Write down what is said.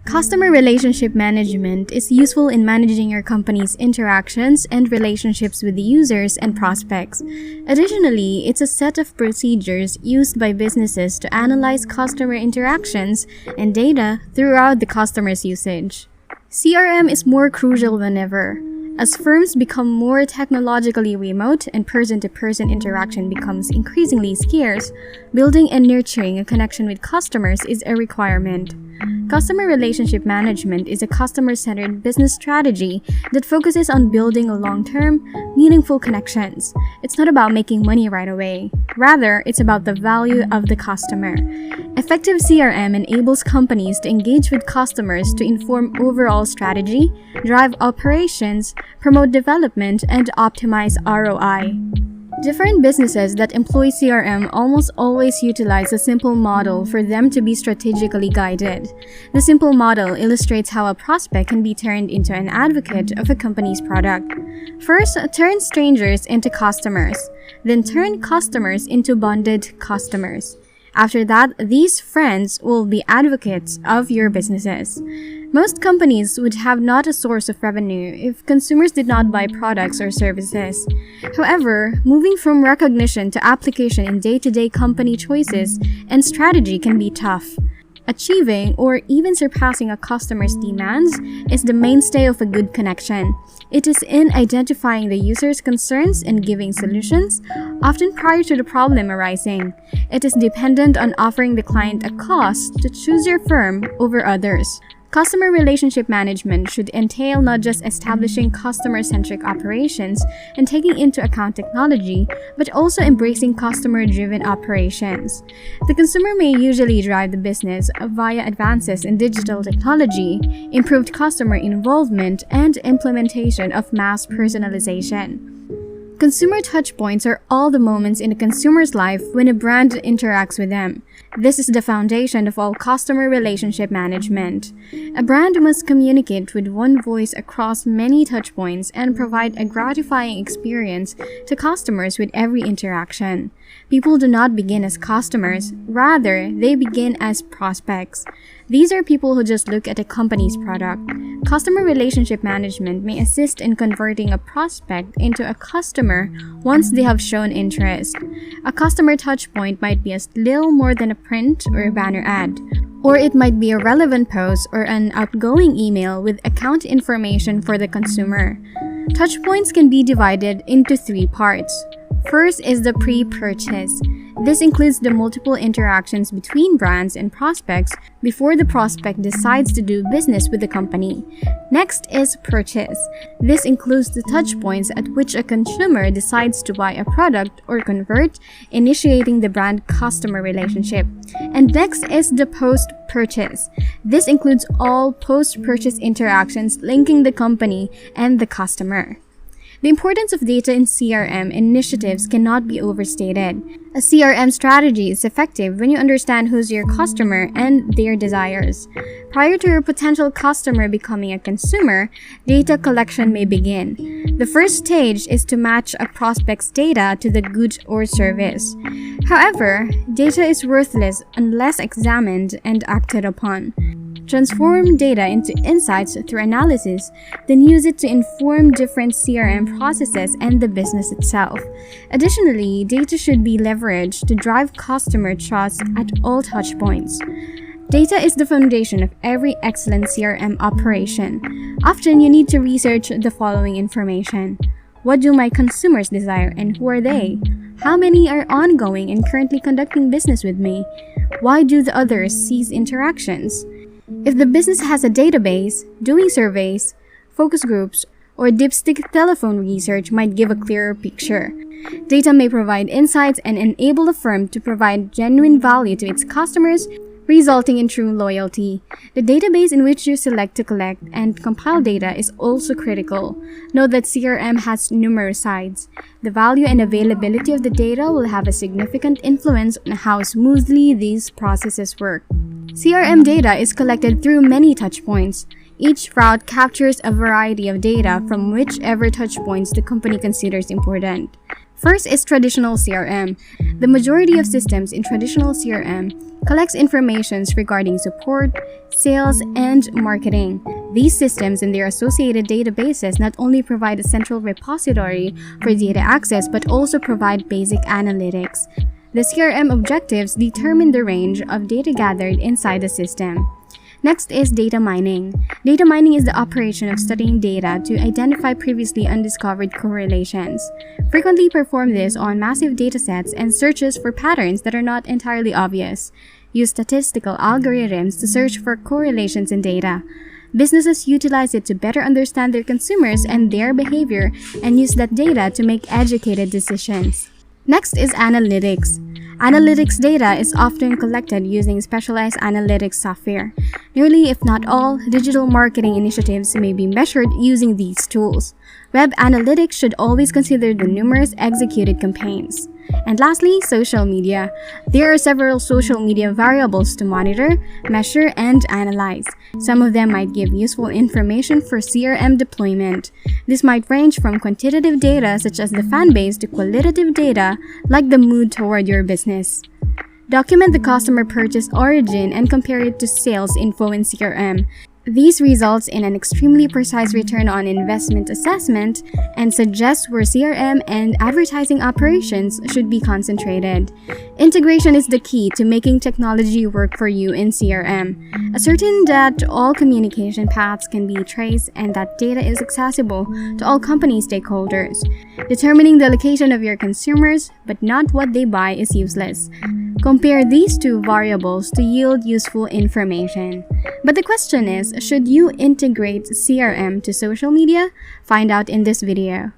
Customer relationship management is useful in managing your company's interactions and relationships with the users and prospects. Additionally, it's a set of procedures used by businesses to analyze customer interactions and data throughout the customer's usage. CRM is more crucial than ever. As firms become more technologically remote and person-to-person interaction becomes increasingly scarce, building and nurturing a connection with customers is a requirement. Customer relationship management is a customer-centered business strategy that focuses on building long-term, meaningful connections. It's not about making money right away. Rather, it's about the value of the customer. Effective CRM enables companies to engage with customers to inform overall strategy, drive operations, promote development, and optimize ROI. Different businesses that employ CRM almost always utilize a simple model for them to be strategically guided. The simple model illustrates how a prospect can be turned into an advocate of a company's product. First, turn strangers into customers, then turn customers into bonded customers. After that, these friends will be advocates of your businesses. Most companies would have not a source of revenue if consumers did not buy products or services. However, moving from recognition to application in day-to-day company choices and strategy can be tough. Achieving or even surpassing a customer's demands is the mainstay of a good connection. It is in identifying the user's concerns and giving solutions, often prior to the problem arising. It is dependent on offering the client a cause to choose your firm over others. Customer relationship management should entail not just establishing customer-centric operations and taking into account technology, but also embracing customer-driven operations. The consumer may usually drive the business via advances in digital technology, improved customer involvement, and implementation of mass personalization. Consumer touchpoints are all the moments in a consumer's life when a brand interacts with them. This is the foundation of all customer relationship management. A brand must communicate with one voice across many touchpoints and provide a gratifying experience to customers with every interaction. People do not begin as customers, rather, they begin as prospects. These are people who just look at a company's product. Customer relationship management may assist in converting a prospect into a customer once they have shown interest. A customer touchpoint might be as little more than a print or a banner ad, or it might be a relevant post or an outgoing email with account information for the consumer. Touchpoints can be divided into 3 parts. First is the pre-purchase. This includes the multiple interactions between brands and prospects before the prospect decides to do business with the company. Next is purchase. This includes the touchpoints at which a consumer decides to buy a product or convert, initiating the brand-customer relationship. And next is the post-purchase. This includes all post-purchase interactions linking the company and the customer. The importance of data in CRM initiatives cannot be overstated. A CRM strategy is effective when you understand who's your customer and their desires. Prior to your potential customer becoming a consumer, data collection may begin. The first stage is to match a prospect's data to the good or service. However, data is worthless unless examined and acted upon. Transform data into insights through analysis, then use it to inform different CRM processes and the business itself. Additionally, data should be leveraged to drive customer trust at all touchpoints. Data is the foundation of every excellent CRM operation. Often, you need to research the following information. What do my consumers desire and who are they? How many are ongoing and currently conducting business with me? Why do the others cease interactions? If the business has a database, doing surveys, focus groups, or dipstick telephone research might give a clearer picture. Data may provide insights and enable a firm to provide genuine value to its customers, resulting in true loyalty. The database in which you select to collect and compile data is also critical. Note that CRM has numerous sides. The value and availability of the data will have a significant influence on how smoothly these processes work. CRM data is collected through many touchpoints. Each route captures a variety of data from whichever touchpoints the company considers important. First is traditional CRM. The majority of systems in traditional CRM collects information regarding support, sales, and marketing. These systems and their associated databases not only provide a central repository for data access but also provide basic analytics. The CRM objectives determine the range of data gathered inside the system. Next is data mining. Data mining is the operation of studying data to identify previously undiscovered correlations. Frequently perform this on massive datasets and searches for patterns that are not entirely obvious. Use statistical algorithms to search for correlations in data. Businesses utilize it to better understand their consumers and their behavior and use that data to make educated decisions. Next is analytics. Analytics data is often collected using specialized analytics software. Nearly, if not all, digital marketing initiatives may be measured using these tools. Web analytics should always consider the numerous executed campaigns. And lastly, social media. There are several social media variables to monitor, measure, and analyze. Some of them might give useful information for CRM deployment. This might range from quantitative data such as the fan base to qualitative data like the mood toward your business. Document the customer purchase origin and compare it to sales info in CRM. These results in an extremely precise return on investment assessment and suggest where CRM and advertising operations should be concentrated. Integration is the key to making technology work for you in CRM. Ascertain that all communication paths can be traced and that data is accessible to all company stakeholders. Determining the location of your consumers, but not what they buy, is useless. Compare these two variables to yield useful information. But the question is, should you integrate CRM to social media? Find out in this video.